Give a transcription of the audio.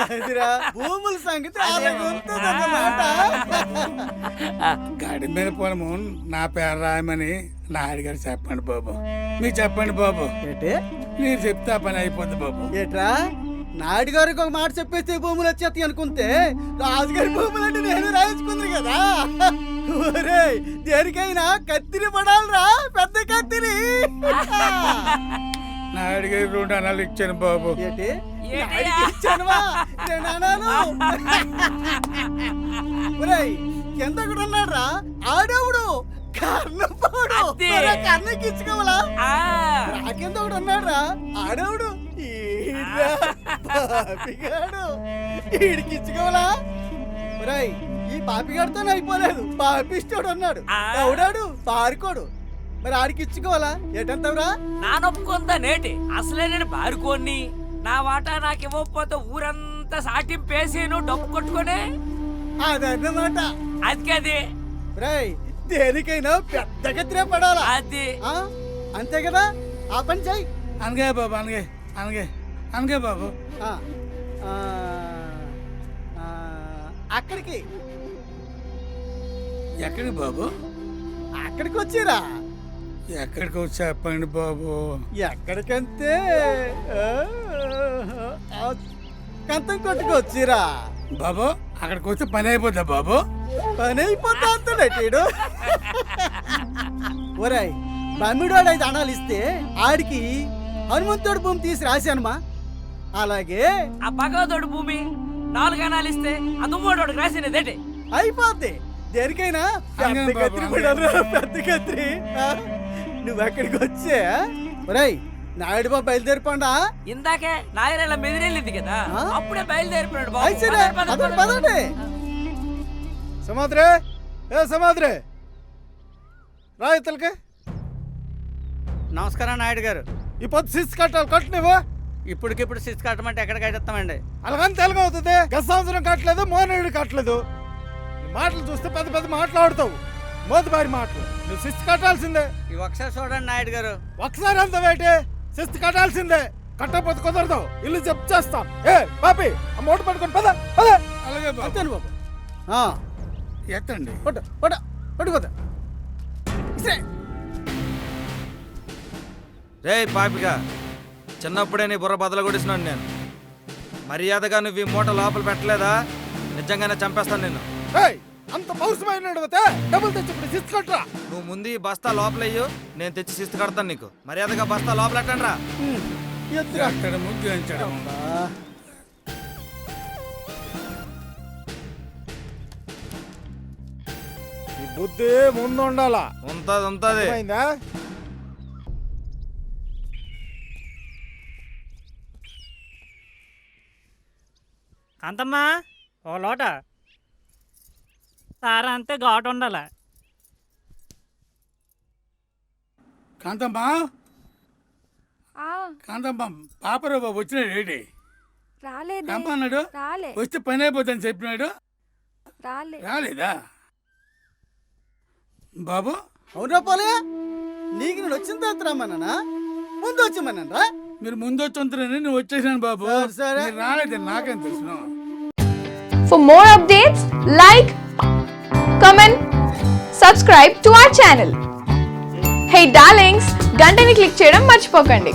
అదిరా భూముల సంగతి అలాగుంటుందన్నమాట. గడి మీద పొలము నా పేరు రాయమని నాయుడు గారు చెప్పండి బాబు. మీరు చెప్పండి బాబు. ఏటే మీరు చెప్తే ఆ పని అయిపోద్ది బాబు. ఏట్రా నాయుడు గారికి ఒక మాట చెప్పేస్తే భూములు వచ్చేస్తాయి అనుకుంటే రాజుగారి భూములు అంటే నేను రాయించుకుంది కదా. ఒరేయ్ దేనికైనా కత్తిరి పడాలరా, పెద్ద కత్తిరి. నాయుడు గారికి 2 అనాలు ఇచ్చాను బాబు. ఏంటి నాయుడికి ఇచ్చానువా? 2 అనాలు. ఒరేయ్ కింద ఒకడు ఉన్నాడు రా, ఆడవుడు కర్ణపోడు. కర్ణకి ఇచ్చుకోవాలా? నాకెంత ఒకడు ఉన్నాడు రా, ఆడవుడు ఈడికి ఇచ్చుకోవాలా? ఒరేయ్ ఈ పాపిగాడితో అయిపోలేదు, పాపిస్తోడు అన్నాడు. ఎవడాడు? పారుకోడు. మరి ఆడికి ఇచ్చుకోవాలా? ఏటంతవరా? నానొప్పుకుందా నేటి అసలే నేను బారుకోని నా వాటా నాకు ఇవ్వకపోతే ఊరంతా సాటింపేసేను డబ్బు కొట్టుకొని అదన్నమాట. అది రేయ్ దేనికైనా పెద్ద కత్తిరే పడాలా? అది అంతే కదా. ఆ పని చెయ్యి. అనగే బాబు, అనగే అనగే అనగే బాబు. అక్కడికి ఎక్కడికి బాబు? అక్కడికి వచ్చిరా. ఎక్కడికి వచ్చి చెప్పండి బాబు. ఎక్కడికంటే కంతం కొట్టుకు వచ్చిరా బాబు. అక్కడికి వచ్చి పని అయిపోద్దా బాబు? పని అయిపోతా అంటాడు. ఒరాయ్ బమ్మిడోడు 5 అణాలు ఇస్తే ఆడికి హనుమంతుడు భూమి తీసి రాశానమ్మా. అలాగే ఆ భగవతుడు భూమి 4 అనాలు ఇస్తే ఆ దుమ్మోడు రాసినదేంటి అయిపోద్ది. దేనికైనా పెద్ద కత్తిరి పడాలి, పెద్ద కత్తిరి. నువ్వు ఎక్కడికి వచ్చే? ఒరేయ్ నాయుడు బాబు బయలుదేరిపోండా. ఇందాకే నాయరేళ్ళ మెదిరెళ్ళింది కదా, అప్పుడే బయలుదేరిపోయాడు పదండి. సమాద్రే ఏ సమాద్రే రా ఇతలకి. నమస్కారం నాయుడు గారు. ఈ పొద్దు సిస్ కట్టాలి, కట్టు నువ్వు. ఇప్పటికిప్పుడు సిస్ కట్టమంటే ఎక్కడ కట్టేస్తామండి? అలాగని తెలుగవుతుంది. గత సంవత్సరం కట్టలేదు, మోనడు కట్టలేదు. మాటలు చూస్తే పెద్ద పెద్ద మాట్లాడుతావు, మోతుబారి మాటలు. నువ్వు శిస్తు కట్టాల్సిందే. ఈ ఒకసారి చూడండి నాయుడు గారు. ఒకసారి అంత వేటే శిస్తు కట్టాల్సిందే. కట్టకపోతే కుదరదు, ఇల్లు జప్తు చేస్తాం. ఏ పాపి ఆ మూట పట్టుకొని పద పద. అలాగే బాబు. అంతేను బాబు. ఎత్తండి. పట్టుకోదా రే పాపిగా, చిన్నప్పుడే నీ బుర్ర బదలు కొట్టేసినాను నేను. మర్యాదగా నువ్వు ఈ మూట లోపల పెట్టలేదా నిజంగానే చంపేస్తాను నిన్ను. అంత పౌరుషమైన డబ్బులు తెచ్చి శిస్తు కట్టరా. నువ్వు ముందు ఈ బస్తా లోపలయ్యు, నేను తెచ్చి శిస్తు కడతాను నీకు. మర్యాదగా బస్తా లోపల ఎట్టండి రా. అక్కడ ముగ్గు ఎంచడం. ఈ బుద్ధి ముందు ఉండాలా. ఉంటది. కాంతమ్మా ఓ లోట సారా అంతే ఘాటు ఉండాల. కాంతమ్మా, కాంతమ్మా పాపరావు బాబు వచ్చినాడు. ఏంటి అన్నాడు? వస్తే పని అయిపోతుందని చెప్పినాడు. రాలేదా బాబు? అవునా పోలే, నీకు నేను వచ్చిన తర్వాత రమ్మన్నా, ముందు వచ్చామన్నా. మీరు ముందు వచ్చి నువ్వు వచ్చేసాను బాబు. సరే రాలేదు, నాకేం తెలుసు. For more updates, like, comment, subscribe to our channel. Hey darlings, గంటని click చేయడం మర్చిపోకండి.